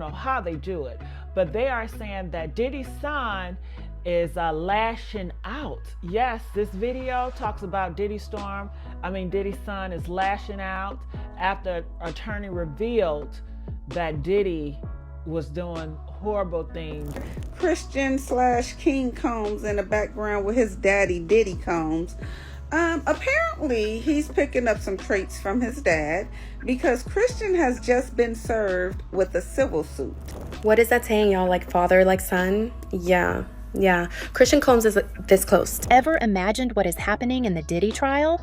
know how they do it, but they are saying that Diddy's son is lashing out. Yes, this video talks about Diddy's son is lashing out after attorney revealed that Diddy was doing horrible things. Christian/King Combs in the background with his daddy Diddy Combs. Apparently he's picking up some traits from his dad, because Christian has just been served with a civil suit. What is that saying, y'all? Like father, like son? Yeah. Christian Combs is this close. Ever imagined what is happening in the Diddy trial?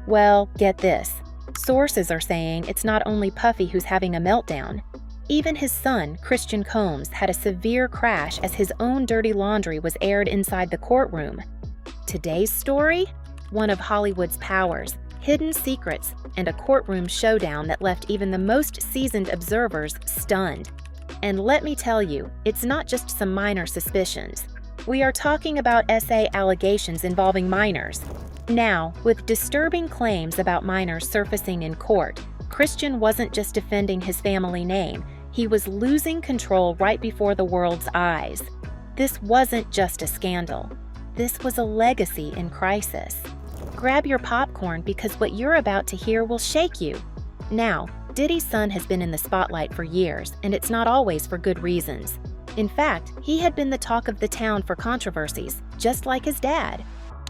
Well, get this. Sources are saying it's not only Puffy who's having a meltdown. Even his son, Christian Combs, had a severe crash as his own dirty laundry was aired inside the courtroom. Today's story? One of Hollywood's powers, hidden secrets, and a courtroom showdown that left even the most seasoned observers stunned. And let me tell you, it's not just some minor suspicions. We are talking about SA allegations involving minors. Now, with disturbing claims about minors surfacing in court, Christian wasn't just defending his family name, he was losing control right before the world's eyes. This wasn't just a scandal. This was a legacy in crisis. Grab your popcorn, because what you're about to hear will shake you. Now, Diddy's son has been in the spotlight for years, and it's not always for good reasons. In fact, he had been the talk of the town for controversies, just like his dad.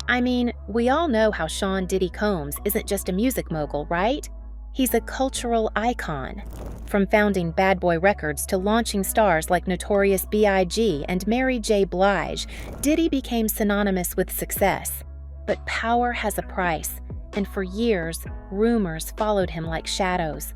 I mean, we all know how Sean Diddy Combs isn't just a music mogul, right? He's a cultural icon. From founding Bad Boy Records to launching stars like Notorious B.I.G. and Mary J. Blige, Diddy became synonymous with success. But power has a price, and for years, rumors followed him like shadows.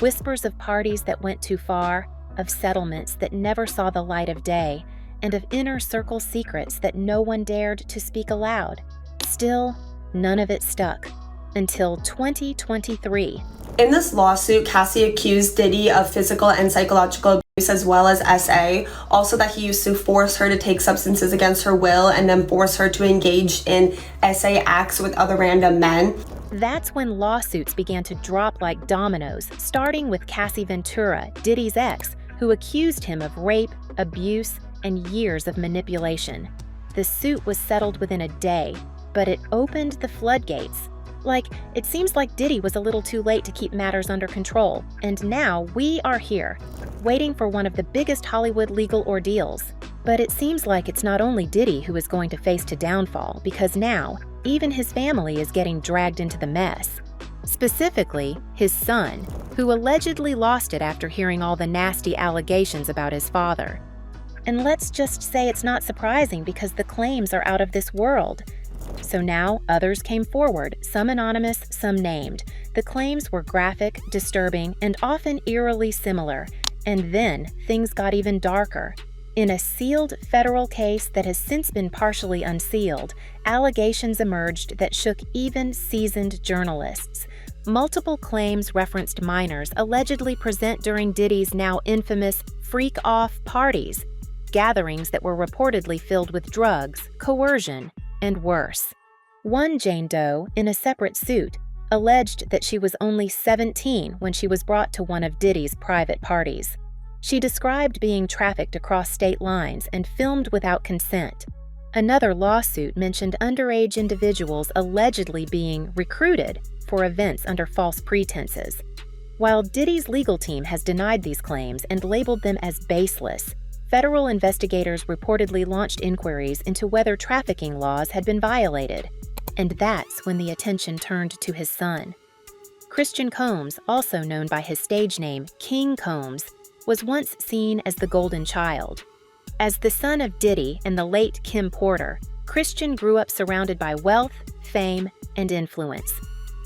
Whispers of parties that went too far, of settlements that never saw the light of day, and of inner circle secrets that no one dared to speak aloud. Still, none of it stuck. Until 2023. In this lawsuit, Cassie accused Diddy of physical and psychological abuse as well as SA. Also that he used to force her to take substances against her will and then force her to engage in SA acts with other random men. That's when lawsuits began to drop like dominoes, starting with Cassie Ventura, Diddy's ex, who accused him of rape, abuse, and years of manipulation. The suit was settled within a day, but it opened the floodgates. It seems like Diddy was a little too late to keep matters under control, and now we are here, waiting for one of the biggest Hollywood legal ordeals. But it seems like it's not only Diddy who is going to face to downfall, because now, even his family is getting dragged into the mess. Specifically, his son, who allegedly lost it after hearing all the nasty allegations about his father. And let's just say it's not surprising, because the claims are out of this world. So now others came forward, some anonymous, some named. The claims were graphic, disturbing, and often eerily similar. And then things got even darker. In a sealed federal case that has since been partially unsealed, allegations emerged that shook even seasoned journalists. Multiple claims referenced minors allegedly present during Diddy's now infamous freak-off parties, gatherings that were reportedly filled with drugs, coercion, and worse. One Jane Doe, in a separate suit, alleged that she was only 17 when she was brought to one of Diddy's private parties. She described being trafficked across state lines and filmed without consent. Another lawsuit mentioned underage individuals allegedly being recruited for events under false pretenses. While Diddy's legal team has denied these claims and labeled them as baseless, federal investigators reportedly launched inquiries into whether trafficking laws had been violated. And that's when the attention turned to his son. Christian Combs, also known by his stage name King Combs, was once seen as the golden child. As the son of Diddy and the late Kim Porter, Christian grew up surrounded by wealth, fame, and influence.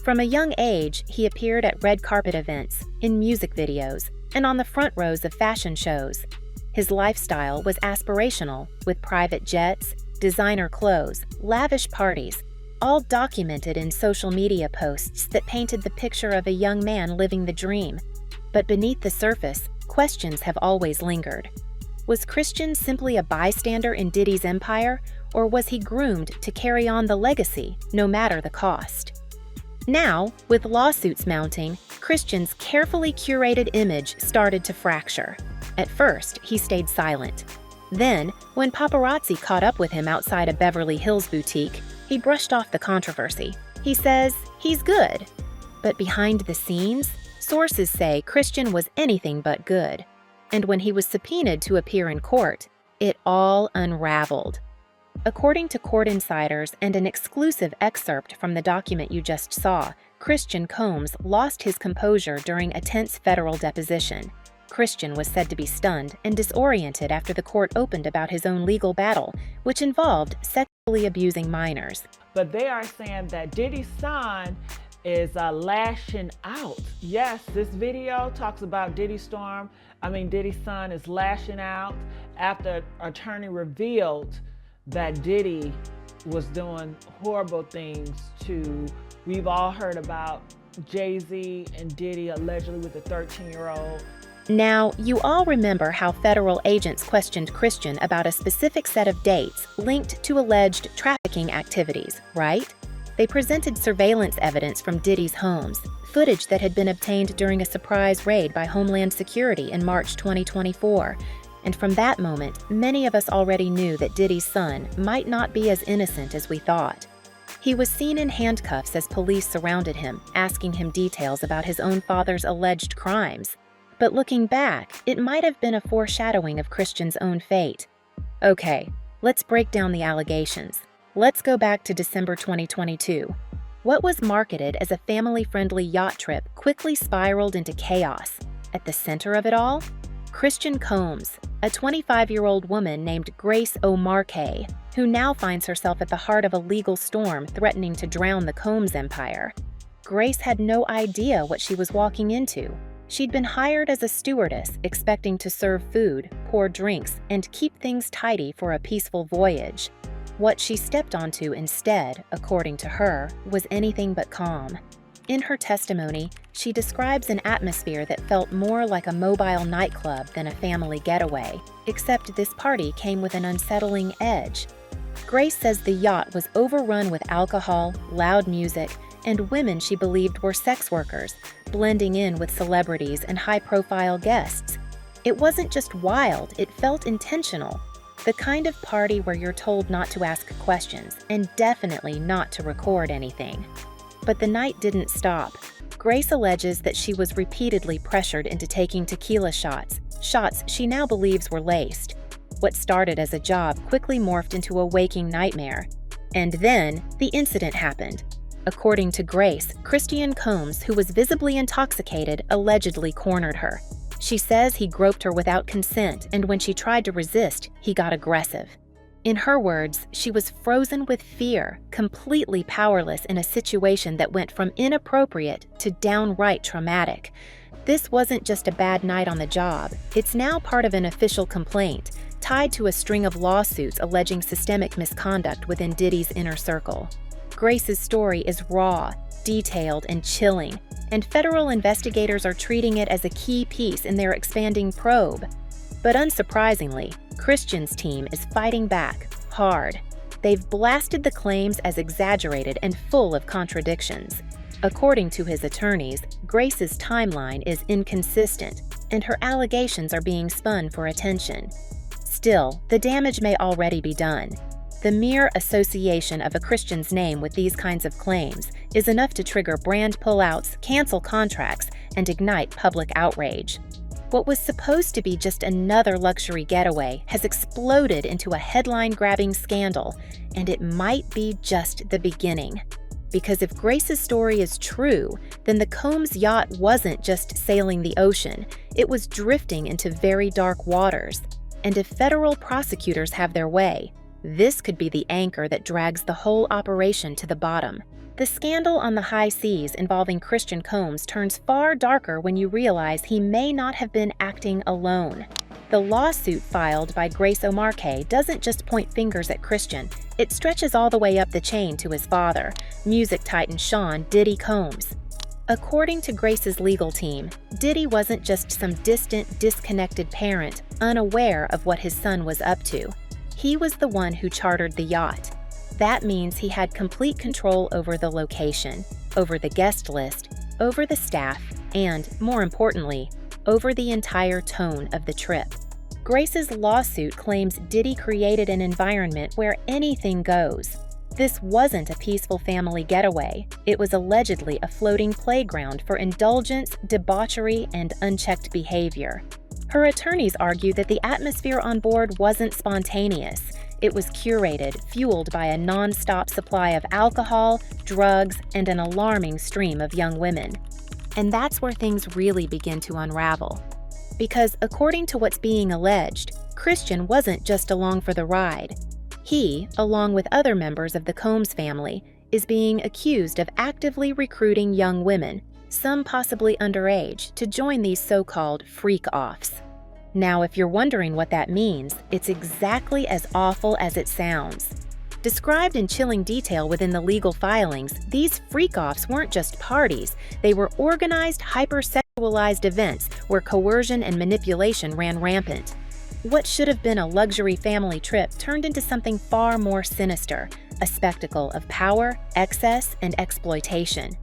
From a young age, he appeared at red carpet events, in music videos, and on the front rows of fashion shows. His lifestyle was aspirational, with private jets, designer clothes, lavish parties, all documented in social media posts that painted the picture of a young man living the dream. But beneath the surface, questions have always lingered. Was Christian simply a bystander in Diddy's empire, or was he groomed to carry on the legacy, no matter the cost? Now, with lawsuits mounting, Christian's carefully curated image started to fracture. At first, he stayed silent. Then, when paparazzi caught up with him outside a Beverly Hills boutique, he brushed off the controversy. He says he's good. But behind the scenes, sources say Christian was anything but good. And when he was subpoenaed to appear in court, it all unraveled. According to court insiders and an exclusive excerpt from the document you just saw, Christian Combs lost his composure during a tense federal deposition. Christian was said to be stunned and disoriented after the court opened about his own legal battle, which involved sexually abusing minors. But they are saying that Diddy's son is lashing out. Yes, this video talks about Diddy's son is lashing out after attorney revealed that Diddy was doing horrible things to, we've all heard about Jay-Z and Diddy allegedly with a 13-year-old. Now, you all remember how federal agents questioned Christian about a specific set of dates linked to alleged trafficking activities, right? They presented surveillance evidence from Diddy's homes, footage that had been obtained during a surprise raid by Homeland Security in March 2024. And from that moment, many of us already knew that Diddy's son might not be as innocent as we thought. He was seen in handcuffs as police surrounded him, asking him details about his own father's alleged crimes. But looking back, it might have been a foreshadowing of Christian's own fate. Okay, let's break down the allegations. Let's go back to December 2022. What was marketed as a family-friendly yacht trip quickly spiraled into chaos. At the center of it all, Christian Combs, a 25-year-old woman named Grace O'Marcaigh, who now finds herself at the heart of a legal storm threatening to drown the Combs empire. Grace had no idea what she was walking into. She'd been hired as a stewardess, expecting to serve food, pour drinks, and keep things tidy for a peaceful voyage. What she stepped onto instead, according to her, was anything but calm. In her testimony, she describes an atmosphere that felt more like a mobile nightclub than a family getaway, except this party came with an unsettling edge. Grace says the yacht was overrun with alcohol, loud music, and women she believed were sex workers, blending in with celebrities and high-profile guests. It wasn't just wild, it felt intentional. The kind of party where you're told not to ask questions, and definitely not to record anything. But the night didn't stop. Grace alleges that she was repeatedly pressured into taking tequila shots she now believes were laced. What started as a job quickly morphed into a waking nightmare. And then, the incident happened. According to Grace, Christian Combs, who was visibly intoxicated, allegedly cornered her. She says he groped her without consent, and when she tried to resist, he got aggressive. In her words, she was frozen with fear, completely powerless in a situation that went from inappropriate to downright traumatic. This wasn't just a bad night on the job. It's now part of an official complaint, tied to a string of lawsuits alleging systemic misconduct within Diddy's inner circle. Grace's story is raw, detailed, and chilling, and federal investigators are treating it as a key piece in their expanding probe. But unsurprisingly, Christian's team is fighting back, hard. They've blasted the claims as exaggerated and full of contradictions. According to his attorneys, Grace's timeline is inconsistent, and her allegations are being spun for attention. Still, the damage may already be done. The mere association of a Christian's name with these kinds of claims is enough to trigger brand pullouts, cancel contracts, and ignite public outrage. What was supposed to be just another luxury getaway has exploded into a headline-grabbing scandal, and it might be just the beginning. Because if Grace's story is true, then the Combs yacht wasn't just sailing the ocean, it was drifting into very dark waters. And if federal prosecutors have their way, this could be the anchor that drags the whole operation to the bottom. The scandal on the high seas involving Christian Combs turns far darker when you realize he may not have been acting alone. The lawsuit filed by Grace O'Marcaigh doesn't just point fingers at Christian, it stretches all the way up the chain to his father, music titan Sean "Diddy" Combs. According to Grace's legal team, Diddy wasn't just some distant, disconnected parent unaware of what his son was up to. He was the one who chartered the yacht. That means he had complete control over the location, over the guest list, over the staff, and, more importantly, over the entire tone of the trip. Grace's lawsuit claims Diddy created an environment where anything goes. This wasn't a peaceful family getaway. It was allegedly a floating playground for indulgence, debauchery, and unchecked behavior. Her attorneys argue that the atmosphere on board wasn't spontaneous. It was curated, fueled by a non-stop supply of alcohol, drugs, and an alarming stream of young women. And that's where things really begin to unravel. Because according to what's being alleged, Christian wasn't just along for the ride. He, along with other members of the Combs family, is being accused of actively recruiting young women, some possibly underage, to join these so-called freak-offs. Now, if you're wondering what that means, it's exactly as awful as it sounds. Described in chilling detail within the legal filings, these freak-offs weren't just parties, they were organized, hypersexualized events where coercion and manipulation ran rampant. What should have been a luxury family trip turned into something far more sinister, a spectacle of power, excess, and exploitation.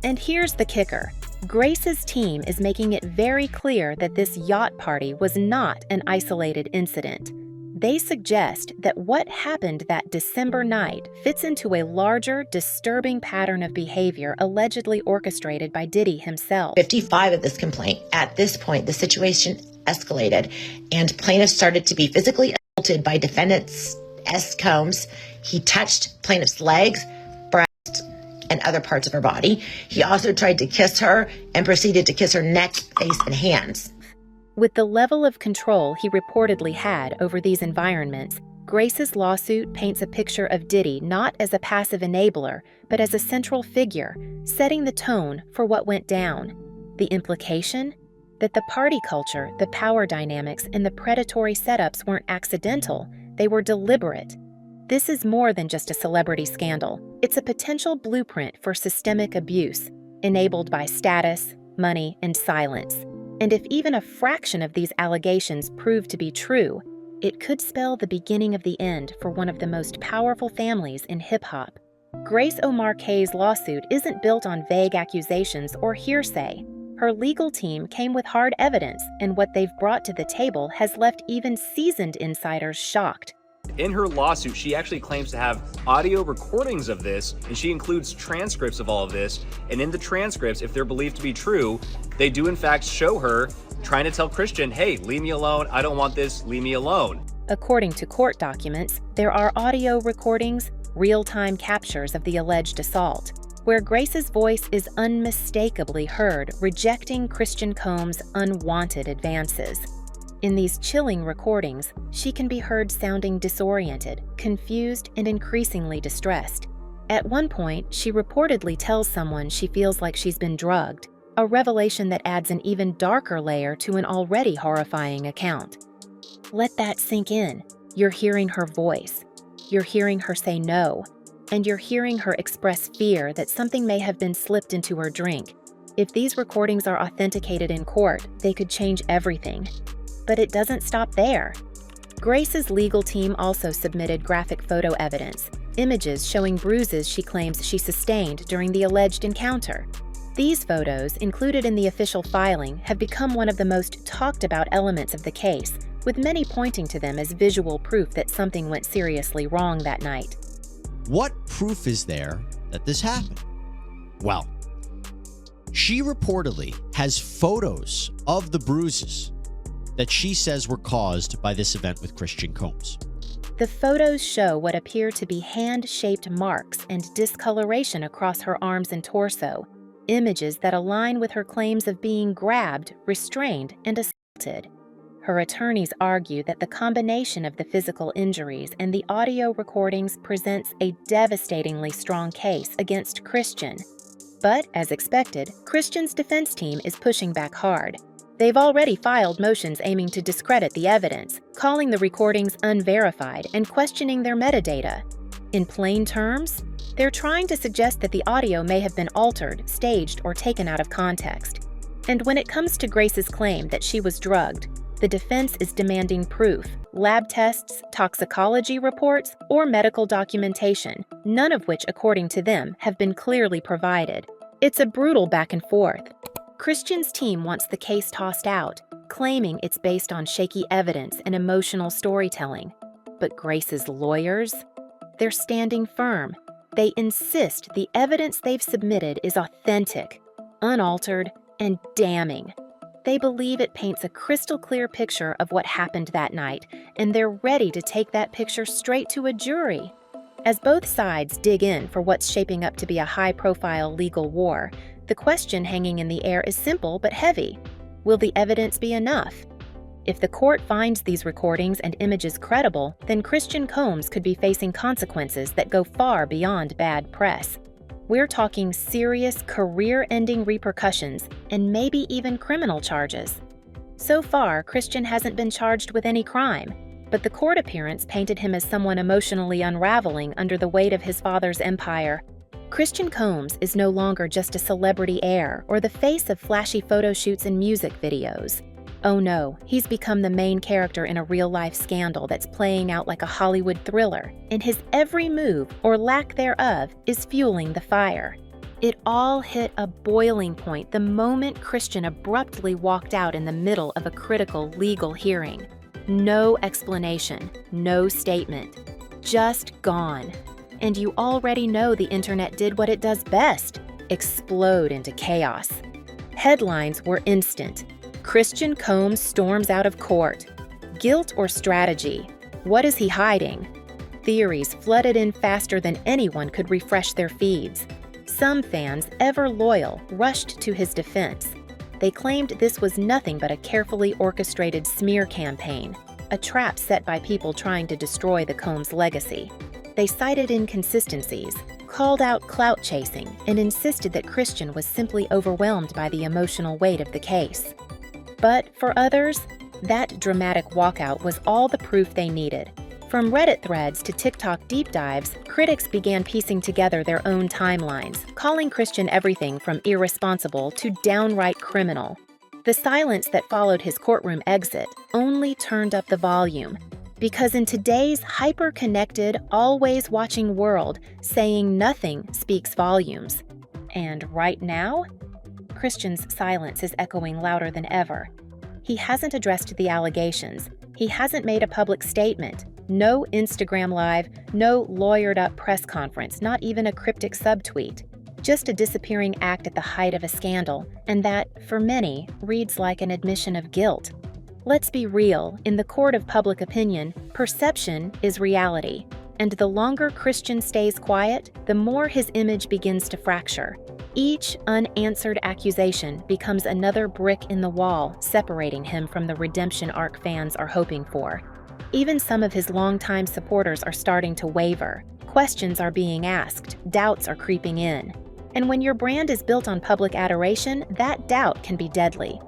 And here's the kicker. Grace's team is making it very clear that this yacht party was not an isolated incident. They suggest that what happened that December night fits into a larger, disturbing pattern of behavior allegedly orchestrated by Diddy himself. 55 of this complaint. At this point, the situation escalated, and plaintiffs started to be physically assaulted by defendants S. Combs. He touched plaintiff's legs, breast, and other parts of her body. He also tried to kiss her and proceeded to kiss her neck, face, and hands. With the level of control he reportedly had over these environments, Grace's lawsuit paints a picture of Diddy not as a passive enabler, but as a central figure, setting the tone for what went down. The implication? That the party culture, the power dynamics, and the predatory setups weren't accidental, they were deliberate. This is more than just a celebrity scandal. It's a potential blueprint for systemic abuse, enabled by status, money, and silence. And if even a fraction of these allegations prove to be true, it could spell the beginning of the end for one of the most powerful families in hip-hop. Grace O'Marquet's lawsuit isn't built on vague accusations or hearsay. Her legal team came with hard evidence, and what they've brought to the table has left even seasoned insiders shocked. In her lawsuit, she actually claims to have audio recordings of this, and she includes transcripts of all of this. And in the transcripts, if they're believed to be true, they do in fact show her trying to tell Christian, hey, leave me alone, I don't want this, leave me alone. According to court documents, there are audio recordings, real-time captures of the alleged assault, where Grace's voice is unmistakably heard rejecting Christian Combs' unwanted advances. In these chilling recordings, she can be heard sounding disoriented, confused, and increasingly distressed. At one point, she reportedly tells someone she feels like she's been drugged, a revelation that adds an even darker layer to an already horrifying account. Let that sink in. You're hearing her voice. You're hearing her say no. And you're hearing her express fear that something may have been slipped into her drink. If these recordings are authenticated in court, they could change everything. But it doesn't stop there. Grace's legal team also submitted graphic photo evidence, images showing bruises she claims she sustained during the alleged encounter. These photos, included in the official filing, have become one of the most talked about elements of the case, with many pointing to them as visual proof that something went seriously wrong that night. What proof is there that this happened? Well, she reportedly has photos of the bruises that she says were caused by this event with Christian Combs. The photos show what appear to be hand-shaped marks and discoloration across her arms and torso, images that align with her claims of being grabbed, restrained, and assaulted. Her attorneys argue that the combination of the physical injuries and the audio recordings presents a devastatingly strong case against Christian. But, as expected, Christian's defense team is pushing back hard. They've already filed motions aiming to discredit the evidence, calling the recordings unverified and questioning their metadata. In plain terms, they're trying to suggest that the audio may have been altered, staged, or taken out of context. And when it comes to Grace's claim that she was drugged, the defense is demanding proof, lab tests, toxicology reports, or medical documentation, none of which, according to them, have been clearly provided. It's a brutal back and forth. Christian's team wants the case tossed out, claiming it's based on shaky evidence and emotional storytelling. But Grace's lawyers? They're standing firm. They insist the evidence they've submitted is authentic, unaltered, and damning. They believe it paints a crystal clear picture of what happened that night, and they're ready to take that picture straight to a jury. As both sides dig in for what's shaping up to be a high-profile legal war, the question hanging in the air is simple but heavy. Will the evidence be enough? If the court finds these recordings and images credible, then Christian Combs could be facing consequences that go far beyond bad press. We're talking serious, career-ending repercussions and maybe even criminal charges. So far, Christian hasn't been charged with any crime, but the court appearance painted him as someone emotionally unraveling under the weight of his father's empire. Christian Combs is no longer just a celebrity heir or the face of flashy photo shoots and music videos. Oh no, he's become the main character in a real-life scandal that's playing out like a Hollywood thriller, and his every move, or lack thereof, is fueling the fire. It all hit a boiling point the moment Christian abruptly walked out in the middle of a critical legal hearing. No explanation, no statement, just gone. And you already know the internet did what it does best: explode into chaos. Headlines were instant. Christian Combs storms out of court. Guilt or strategy? What is he hiding? Theories flooded in faster than anyone could refresh their feeds. Some fans, ever loyal, rushed to his defense. They claimed this was nothing but a carefully orchestrated smear campaign, a trap set by people trying to destroy the Combs legacy. They cited inconsistencies, called out clout chasing, and insisted that Christian was simply overwhelmed by the emotional weight of the case. But for others, that dramatic walkout was all the proof they needed. From Reddit threads to TikTok deep dives, critics began piecing together their own timelines, calling Christian everything from irresponsible to downright criminal. The silence that followed his courtroom exit only turned up the volume, because in today's hyper-connected, always-watching world, saying nothing speaks volumes. And right now, Christian's silence is echoing louder than ever. He hasn't addressed the allegations. He hasn't made a public statement. No Instagram Live, no lawyered-up press conference, not even a cryptic subtweet. Just a disappearing act at the height of a scandal, and that, for many, reads like an admission of guilt. Let's be real, in the court of public opinion, perception is reality. And the longer Christian stays quiet, the more his image begins to fracture. Each unanswered accusation becomes another brick in the wall, separating him from the redemption arc fans are hoping for. Even some of his longtime supporters are starting to waver. Questions are being asked, doubts are creeping in. And when your brand is built on public adoration, that doubt can be deadly.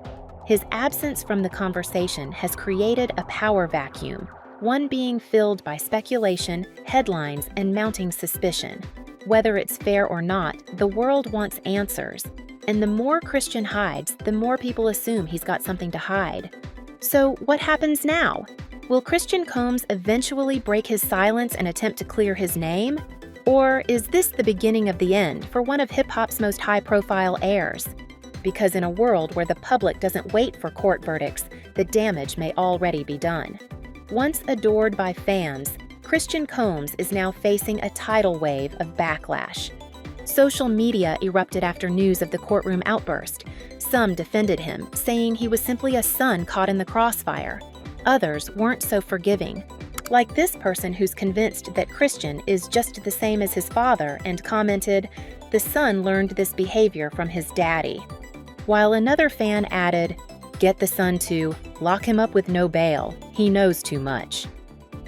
His absence from the conversation has created a power vacuum, one being filled by speculation, headlines, and mounting suspicion. Whether it's fair or not, the world wants answers. And the more Christian hides, the more people assume he's got something to hide. So what happens now? Will Christian Combs eventually break his silence and attempt to clear his name? Or is this the beginning of the end for one of hip-hop's most high-profile heirs? Because in a world where the public doesn't wait for court verdicts, the damage may already be done. Once adored by fans, Christian Combs is now facing a tidal wave of backlash. Social media erupted after news of the courtroom outburst. Some defended him, saying he was simply a son caught in the crossfire. Others weren't so forgiving. Like this person who's convinced that Christian is just the same as his father and commented, "The son learned this behavior from his daddy." While another fan added, "Get the son to lock him up with no bail. He knows too much."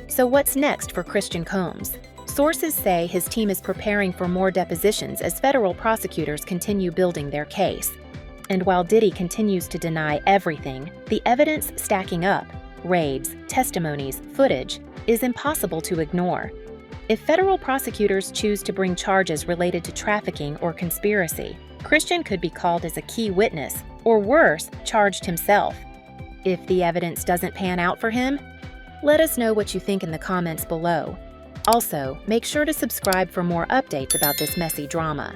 So what's next for Christian Combs? Sources say his team is preparing for more depositions as federal prosecutors continue building their case. And while Diddy continues to deny everything, the evidence stacking up, raids, testimonies, footage, is impossible to ignore. If federal prosecutors choose to bring charges related to trafficking or conspiracy, Christian could be called as a key witness, or worse, charged himself. If the evidence doesn't pan out for him, let us know what you think in the comments below. Also, make sure to subscribe for more updates about this messy drama.